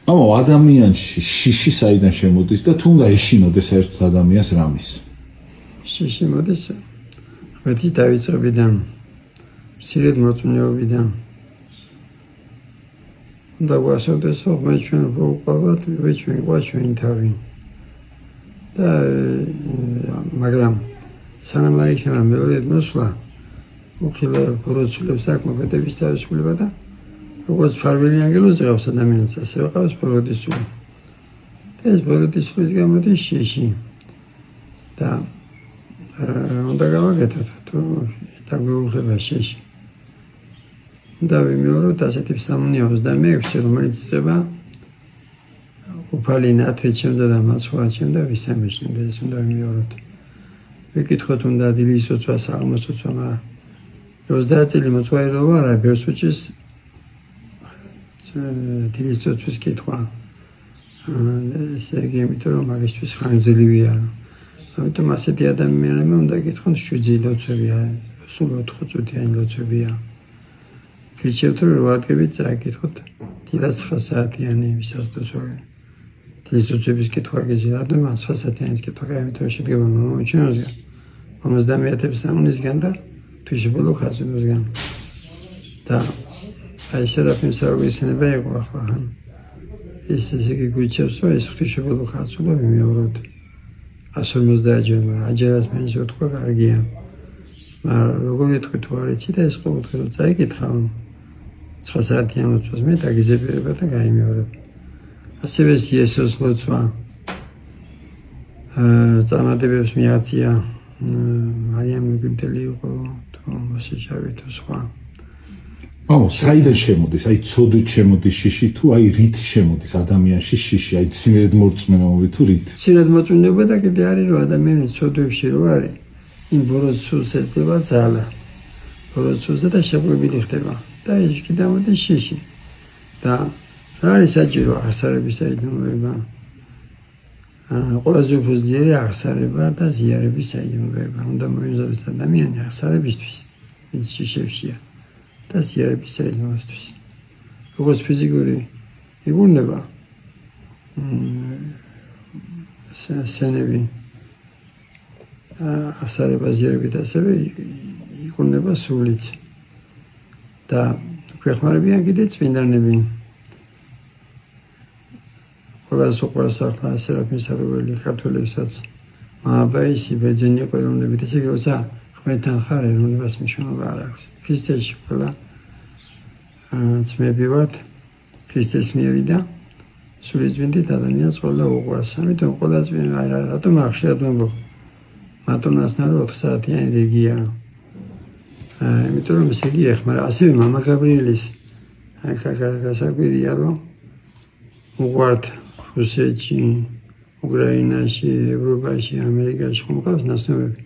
Mama, ადამიანში შიში საიდან შემოდის და თუნდა ეშინოდეს საერთოდ ადამიანს რამის? შიში მოდის ღმერთის დაიწყებიდან, მცირედ მოწმეობიდან. და გვასწავდეს მე ჩვენ ვუყავთ, ჩვენ ყვა ჩვენ თავი. და მაგრამ სანამ არ იქნება მეორედ მოსვლა, უხილავ პროცესებს აკმაყოფილების თავისუფლება და როგორც ფარველი ანგელოზ ყავს ადამიანს, ასევე ყავს ბოროტისული. და ეს ბოროტისულის გამოდის შიში. და უნდა გავაკეთოთ თუ დაგვეუფლება შიში. და ვიმეოროთ ასეთი სამნიაოს და მეექვსე, რომელიც წება უფალი ნათლი ჩემდა და მაცხოვა ჩემდა ვისამეშნე და ეს უნდა ვიმეოროთ. ვიკითხოთ უნდა დილის სოცვა, საღამოს სოცვა, მაგრამ 30 წელი მოწვაი რო ვარ, ბერს უჩის დილის სოცვის კითხვა. ესე იგი, იმიტომ რომ მაგისთვის ხანგრძლივია. ამიტომ ასეთი ადამიანები უნდა გითხონ 7 ლოცვებია, სულ 4 წუთიანი ლოცვებია. ვიჩევთ რომ 8 დღეებით წაიკითხოთ დილას 9 საათიანი ვისაც დოსვაგე. დილის სოცვების კითხვა გეძი, რადგან 9 საათიანის კითხვა გამიტომ შედგება მომჩენოსგან. 50 საუნისგან და თვიშებულო ხაზინოსგან. და აი სერაფიმ საუგისნება იყო ახლა. ეს ესე იგი გვიჩევს რომ ეს თვიშებულო ხაზულო ვიმეოროთ. 150 ჯერმა აჯერას მეც ვთქვა კარგია. მაგრამ როგორ ეთქვი თუ არ იცი და ეს ყოველდღე წაიკითხავ 9 საათიან ლოცვას მე დაგიზებერება და გაიმეორებ. ასევე იესოს ლოცვა წამადებებს მიაცია მარიამ მიგდელი იყო თუ მოსეჩავი თუ სხვა. Mama, საიდან შემოდის? აი ცოდვით შემოდის შიში თუ აი რით შემოდის ადამიანში შიში? აი ციმერად მოწმენობა თუ რით? ცირად მოწმეობა და კიდე არის რომ ადამიანი ცოდვებში რო არის, იმ ბოროტსულს ეძება ძალა. ბოროტსულზე და შეგვებილი ხდება. და ის კიდე მოდის შიში. და რა არის საჭირო აღსარების საიდუმლოება? ყველაზე უფრო ძლიერი აღსარება და ზიარების საიდუმლოება. უნდა მოიმზადოს ადამიანი აღსარებისთვის, ის შიშებშია. და ზიარების საიდუმლოებისთვის. როგორც ფიზიკური იგუნება სენები აღსარება ზიარებით ასევე იგუნება სულიც. და გვეხმარებიან კიდე წმინდანები. ყველაზე უყვარს ახლა სერაფიმ სარაველი ქართველებსაც მააბაისი ბერძენი ყველოვნებით ესე იგი როცა ღმერთთან ხარ ეროვნებას მნიშვნელობა არ აქვს. ქრისტეში ყველა ძმები ვართ ქრისტეს მიერი და სულიწმინდით ადამიანს ყველა უყვარს. ამიტომ ყველა ძმები რატომ ახშირად მომბობ მატონასთან 4 საათიანი რიგია. იმიტომ რომ ესე იგი ეხმარა ასევე მამა გაბრიელის გასაკვირია რომ უყვართ რუსეთში, უკრაინაში, ევროპაში, ამერიკაში ხომყავს ნაცნობები.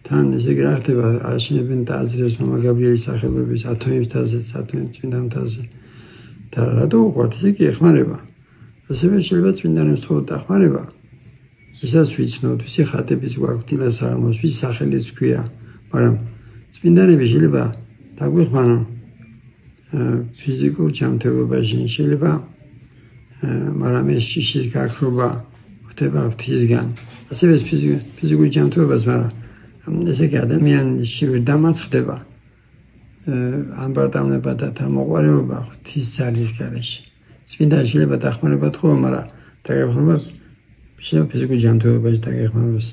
თან ესე იგი რა ხდება აშენებენ ტაძრებს მამა გაბრიელის სახელობის ათოემთაზე, წმინდანთაზე. და რატო უყვართ ესე იგი ეხმარება. ასევე შეიძლება წმინდანებს თხოვოთ დახმარება. ვისაც ვიცნობთ, ვისი ხატებიც გვაქვს დილას საღამოს, ვის სახელიც გვქვია, მაგრამ წმინდანები შეიძლება დაგვეხმარონ ფიზიკურ ჯანმრთელობაში, შეიძლება მაგრამ ეს შიშის გაქრობა ხდება ღვთისგან. ასევე ეს ფიზიკური ჯანმრთელობას, მაგრამ ესე იგი ადამიანში ვერ დამარცხდება ამბარტავნება და თამოყვარეობა ღვთის ძალის გარეშე. წმინდანი შეიძლება დახმარება თხოვო, მაგრამ დაგეხმარება შეიძლება ფიზიკური ჯანმრთელობაში დაგეხმაროს.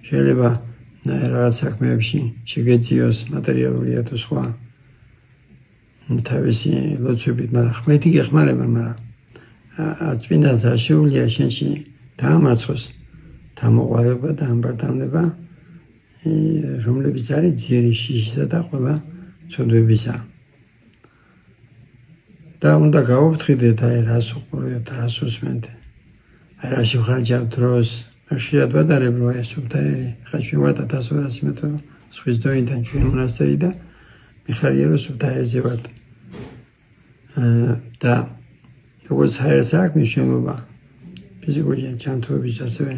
შეიძლება რაღაც საქმეებში შეგეძიოს მატერიალურია თუ სხვა თავისი ლოცვებით, მაგრამ ღმერთი გეხმარება, მაგრამ წმინდანს არ შეუძლია შენში დაამარცხოს თამოყვარეობა და ამბარტავნება, რომლებიც არის ძიერი შიშისა და ყველა ცოდვებისა. და უნდა გავუფრთხილდეთ აი რას უყურებთ, რას უსმენთ, აი რაში ვხარჯავთ დროს. ხშირად ვადარებ რომ ეს სუბტაერი ხა ჩვენ ვართ 1200 მეტრო ზღვის დონიდან ჩვენ მონასტერი და მიხარია რომ სუბტაერზე ვართ. და როგორც ჰაერს აქვს მნიშვნელობა ფიზიკური ჯანმრთელობის ასევე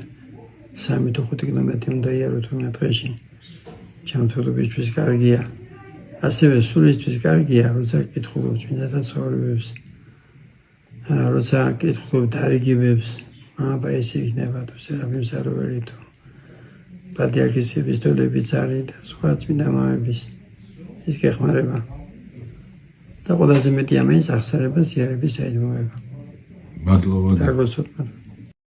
3-5 კილომეტრი უნდა იაროთ დღეში. ჯანმრთელობისთვის კარგია. ასევე სულისთვის კარგია, როცა კითხულობ წმინდათა ცხოვრებებს. როცა კითხულობ დარიგებებს, აბა ესე იქნება თუ სერაფიმ საროველი თუ პატრიარქის ეპისტოლების ძალი და სხვა წმინდა მამების ის გეხმარება. და ყველაზე მეტი ამის აღსარებას იარების საიდუმლოება. მადლობა. დაგოცოთ.